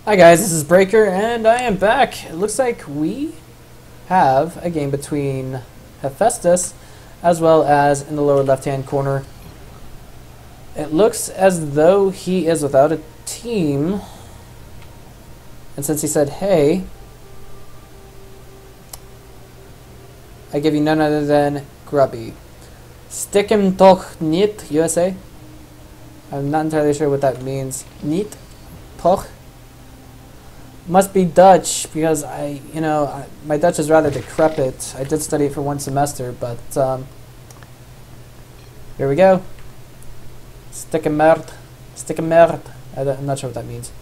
Hi guys, this is Breaker, and I am back. It looks like we have a game between Hephaistas, as well as in the lower left-hand corner. It looks as though he is without a team, and since he said, hey, I give you none other than Grubby. Stick him toch niet, USA? I'm not entirely sure what that means. Niet? Toch? Must be Dutch, because my Dutch is rather decrepit. I did study it for one semester, but here we go. Stikkenmerd. Stikkenmerd. I'm not sure what that means.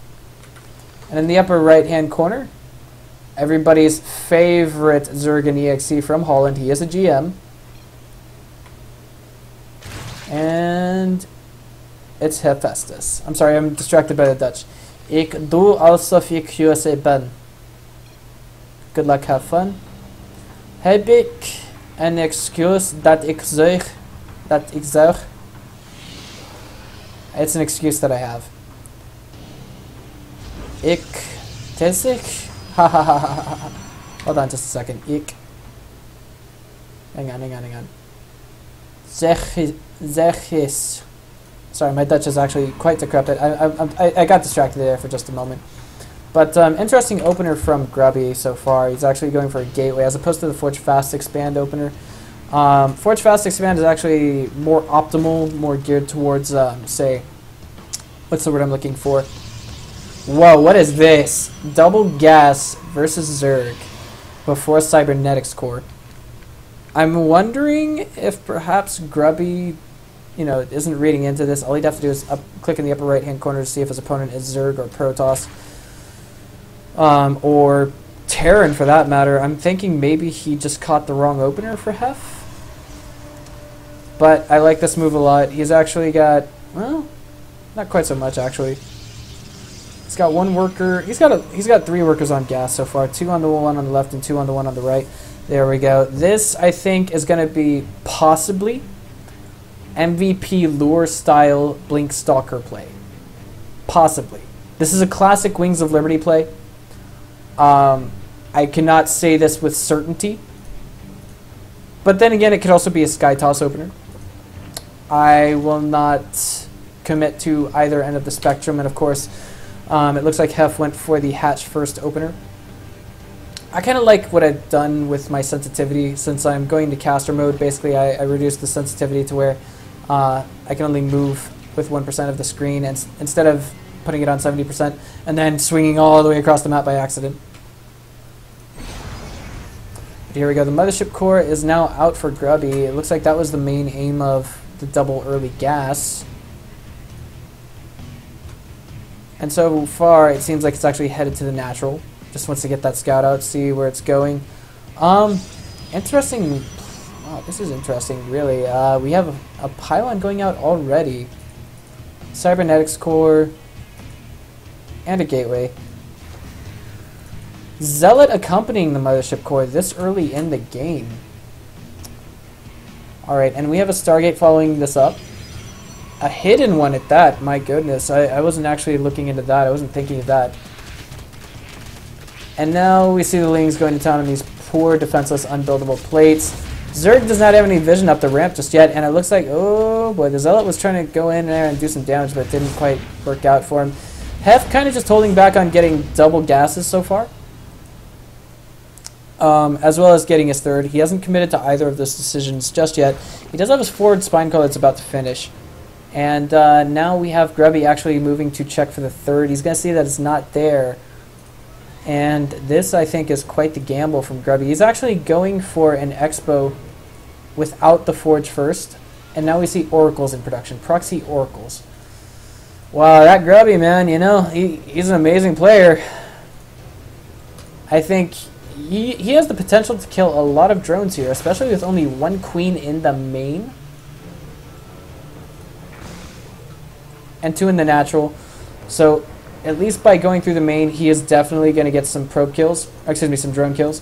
And in the upper right-hand corner, everybody's favorite Zergen eXeA from Holland. He is a GM. And it's Hephaistas. I'm sorry, I'm distracted by the Dutch. Ik doe alsof ik USA ben. Good luck, have fun. Heb ik een excuus dat ik zuig? It's an excuse that I have. Ik tezig? Hahaha. Hold on just a second. Ik. Hang on. Zeg is. Sorry, my Dutch is actually quite decrepit. I got distracted there for just a moment. But interesting opener from Grubby so far. He's actually going for a gateway as opposed to the Forge Fast Expand opener. Forge Fast Expand is actually more optimal, more geared towards, say, what's the word I'm looking for? Whoa, what is this? Double Gas versus Zerg before Cybernetics Core. I'm wondering if perhaps Grubby isn't reading into this. All he'd have to do is click in the upper right-hand corner to see if his opponent is Zerg or Protoss. Or Terran, for that matter. I'm thinking maybe he just caught the wrong opener for Hef. But I like this move a lot. He's actually got, well, not quite so much, actually. He's got one worker. He's got 3 workers on gas so far. 2 on the one on the left and 2 on the one on the right. There we go. This, I think, is going to be possibly MVP lure style Blink Stalker play. Possibly. This is a classic Wings of Liberty play. I cannot say this with certainty. But then again, it could also be a Sky Toss opener. I will not commit to either end of the spectrum. And of course, it looks like Hef went for the Hatch first opener. I kind of like what I've done with my sensitivity. Since I'm going to caster mode, basically I reduced the sensitivity to where I can only move with 1% of the screen, and instead of putting it on 70% and then swinging all the way across the map by accident. But here we go. The Mothership Core is now out for Grubby. It looks like that was the main aim of the double early gas. And so far, it seems like it's actually headed to the natural. Just wants to get that scout out, see where it's going. Interesting. Wow, this is interesting, really. We have a pylon going out already. Cybernetics Core. And a gateway. Zealot accompanying the Mothership Core this early in the game. Alright, and we have a Stargate following this up. A hidden one at that, my goodness. I wasn't actually looking into that. I wasn't thinking of that. And now we see the Lings going to town on these poor, defenseless, unbuildable plates. Zerg does not have any vision up the ramp just yet, and it looks like, oh boy, the Zealot was trying to go in there and do some damage, but it didn't quite work out for him. Hef kind of just holding back on getting double gases so far, as well as getting his third. He hasn't committed to either of those decisions just yet. He does have his forward spine call that's about to finish. And now we have Grubby actually moving to check for the third. He's going to see that it's not there. And this, I think, is quite the gamble from Grubby. He's actually going for an Expo without the Forge first. And now we see Oracles in production. Proxy Oracles. Wow, that Grubby, man, he's an amazing player. I think he has the potential to kill a lot of drones here, especially with only 1 queen in the main. And 2 in the natural. So at least by going through the main, he is definitely going to get some probe kills, or excuse me, some drone kills.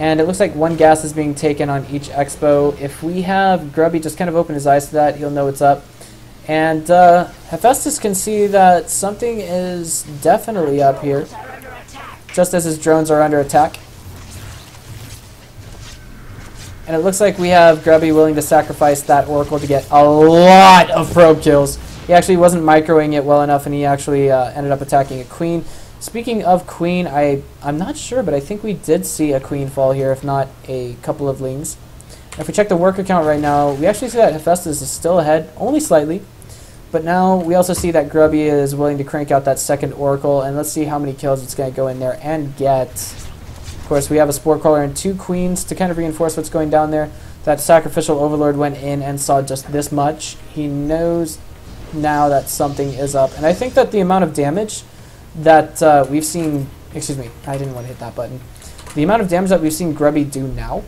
And it looks like 1 gas is being taken on each Expo. If we have Grubby just kind of open his eyes to that, he'll know what's up. And Hephaistas can see that something is definitely up here, just as his drones are under attack. And it looks like we have Grubby willing to sacrifice that Oracle to get a lot of probe kills. He actually wasn't microing it well enough, and he actually ended up attacking a Queen. Speaking of Queen, I'm not sure, but I think we did see a Queen fall here, if not a couple of Lings. If we check the worker count right now, we actually see that Hephaistas is still ahead, only slightly. But now we also see that Grubby is willing to crank out that second Oracle, and let's see how many kills it's going to go in there and get. Of course, we have a Spore Crawler and 2 Queens to kind of reinforce what's going down there. That Sacrificial Overlord went in and saw just this much. He knows now that something is up. And I think that the amount of damage that we've seen... Excuse me, I didn't want to hit that button. The amount of damage that we've seen Grubby do now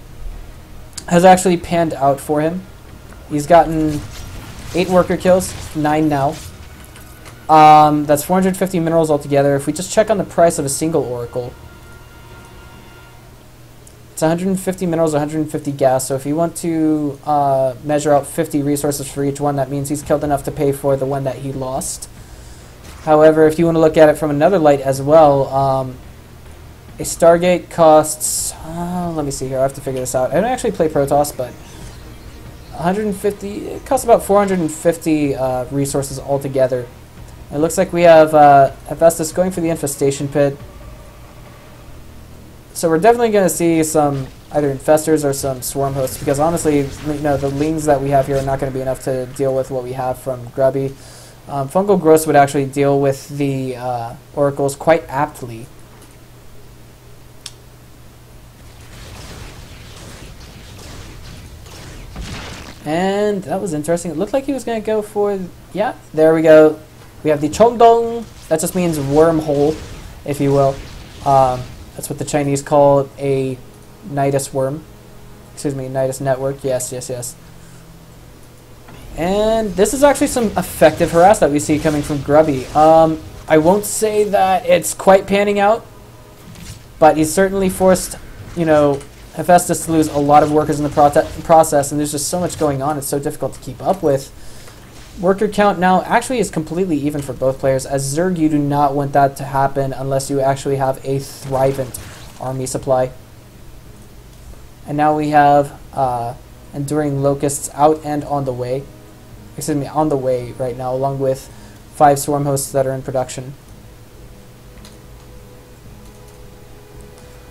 has actually panned out for him. He's gotten 8 worker kills, 9 now. That's 450 minerals altogether. If we just check on the price of a single Oracle, it's 150 minerals, 150 gas. So if you want to measure out 50 resources for each one, that means he's killed enough to pay for the one that he lost. However, if you want to look at it from another light as well, a Stargate costs... let me see here. I have to figure this out. I don't actually play Protoss, but 150... It costs about 450 resources altogether. It looks like we have Hephaistas going for the Infestation Pit. So we're definitely going to see some either Infestors or some Swarm Hosts, because honestly, the Lings that we have here are not going to be enough to deal with what we have from Grubby. Fungal Growths would actually deal with the Oracles quite aptly. And that was interesting. It looked like he was going to go for... Yeah, there we go. We have the Chongdong. That just means wormhole, if you will. That's what the Chinese call a Nidus worm. Excuse me, Nidus network. Yes, yes, yes. And this is actually some effective harass that we see coming from Grubby. I won't say that it's quite panning out, but he's certainly forced, Hephaistas to lose a lot of workers in the process, and there's just so much going on, it's so difficult to keep up with. Worker count now actually is completely even for both players. As Zerg, you do not want that to happen unless you actually have a thrivent army supply. And now we have Enduring Locusts out and on the way. Excuse me, on the way right now, along with 5 Swarm Hosts that are in production.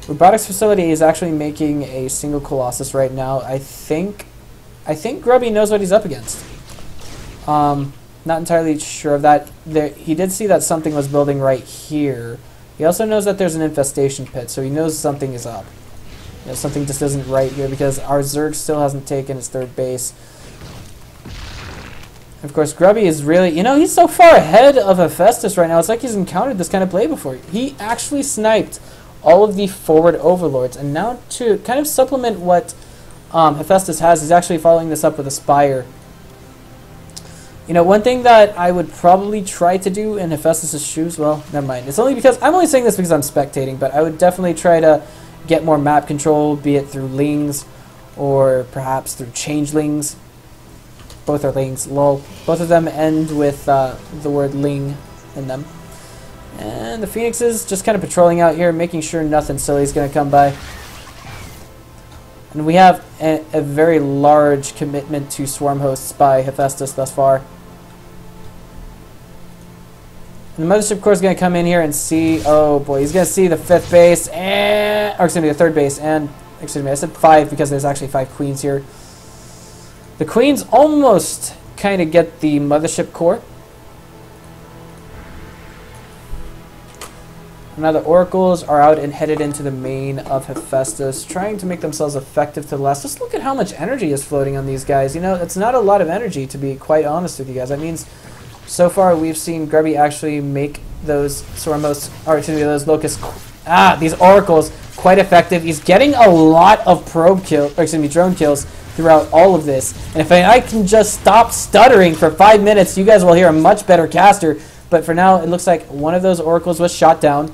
Robotics Facility is actually making a single Colossus right now. I think Grubby knows what he's up against. Not entirely sure of that. He did see that something was building right here. He also knows that there's an Infestation Pit, so he knows something is up. Something just isn't right here, because our Zerg still hasn't taken his 3rd base. Of course, Grubby is really... he's so far ahead of Hephaistas right now. It's like he's encountered this kind of play before. He actually sniped all of the forward Overlords. And now to kind of supplement what Hephaistas has, he's actually following this up with a Spire. One thing that I would probably try to do in Hephaistas' shoes... Well, never mind. It's only because... I'm only saying this because I'm spectating, but I would definitely try to get more map control, be it through Lings or perhaps through Changelings. Both are Lings, lol. Both of them end with the word Ling in them. And the Phoenixes just kind of patrolling out here, making sure nothing silly is going to come by. And we have a very large commitment to Swarm Hosts by Hephaistas thus far. And the Mothership Corps is going to come in here and see... Oh boy, he's going to see the 5th base, or excuse me, the 3rd base, and... Excuse me, I said 5 because there's actually 5 Queens here. The Queens almost kind of get the Mothership Core. Now the Oracles are out and headed into the main of Hephaistas, trying to make themselves effective to the last. Just look at how much energy is floating on these guys. It's not a lot of energy, to be quite honest with you guys. That means so far we've seen Grubby actually make those those Locusts, these Oracles quite effective. He's getting a lot of drone kills throughout all of this. And if I can just stop stuttering for 5 minutes, you guys will hear a much better caster. But for now, it looks like one of those Oracles was shot down.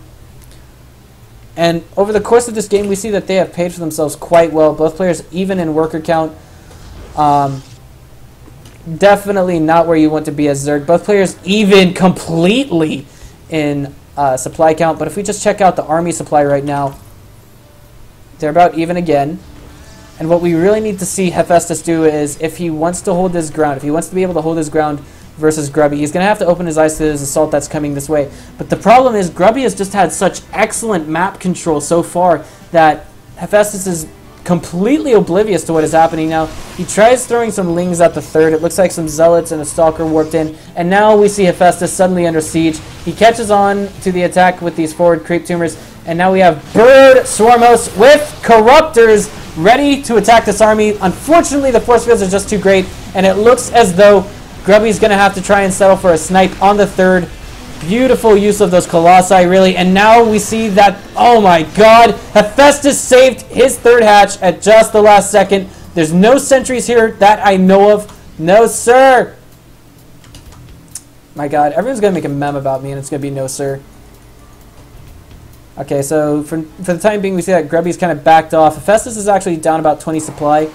And over the course of this game, we see that they have paid for themselves quite well. Both players even in worker count. definitely not where you want to be as Zerg. Both players even completely in supply count. But if we just check out the army supply right now, they're about even again. And what we really need to see Hephaistas do is, if he wants to hold his ground, if he wants to be able to hold his ground versus Grubby, he's going to have to open his eyes to his assault that's coming this way. But the problem is Grubby has just had such excellent map control so far that Hephaistas is completely oblivious to what is happening now. He tries throwing some lings at the third. It looks like some zealots and a stalker warped in. And now we see Hephaistas suddenly under siege. He catches on to the attack with these forward creep tumors. And now we have Bird Swarmos with Corruptors ready to attack this army. Unfortunately, the force fields are just too great. And it looks as though Grubby's going to have to try and settle for a snipe on the third. Beautiful use of those Colossi, really. And now we see that, oh my god, Hephaistas saved his third hatch at just the last second. There's no sentries here that I know of. No, sir. My god, everyone's going to make a meme about me, and it's going to be no, sir. Okay, so for the time being, we see that Grubby's kind of backed off. Hephaistas is actually down about 20 supply.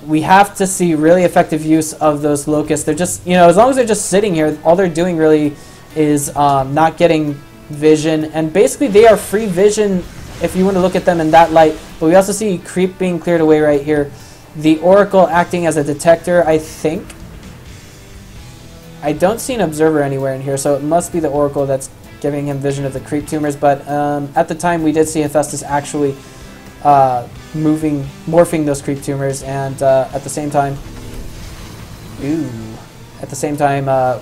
We have to see really effective use of those locusts. They're just, as long as they're just sitting here, all they're doing really is not getting vision. And basically, they are free vision if you want to look at them in that light. But we also see creep being cleared away right here. The Oracle acting as a detector, I think. I don't see an observer anywhere in here, so it must be the Oracle that's giving him vision of the creep tumors. But at the time, we did see Hephaistas actually morphing those creep tumors, and at the same time,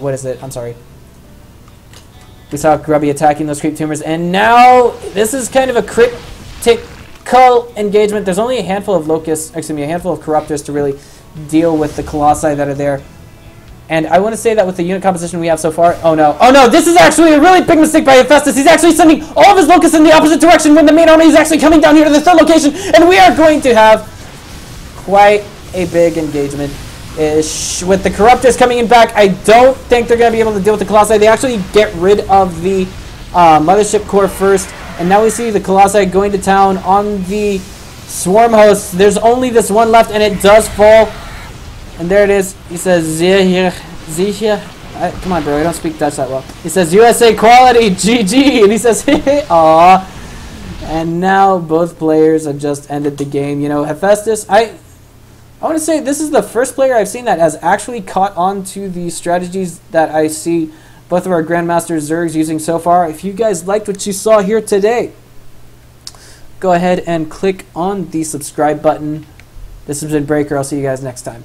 what is it? I'm sorry. We saw Grubby attacking those creep tumors, and now this is kind of a critical engagement. There's only a handful of locusts, a handful of corruptors to really deal with the colossi that are there. And I want to say that with the unit composition we have so far, oh no, this is actually a really big mistake by Hephaistas. He's actually sending all of his locusts in the opposite direction when the main army is actually coming down here to the third location, and we are going to have quite a big engagement. With the corruptors coming in back, I don't think they're going to be able to deal with the colossi. They actually get rid of the mothership core first, and now we see the colossi going to town on the swarm hosts. There's only this one left, and it does fall. And there it is. He says, Sicher. Come on, bro. I don't speak Dutch that well. He says, USA quality, GG. And he says, aww. And now both players have just ended the game. Hephaistas, I want to say this is the first player I've seen that has actually caught on to the strategies that I see both of our Grandmaster Zergs using so far. If you guys liked what you saw here today, go ahead and click on the subscribe button. This has been Breaker. I'll see you guys next time.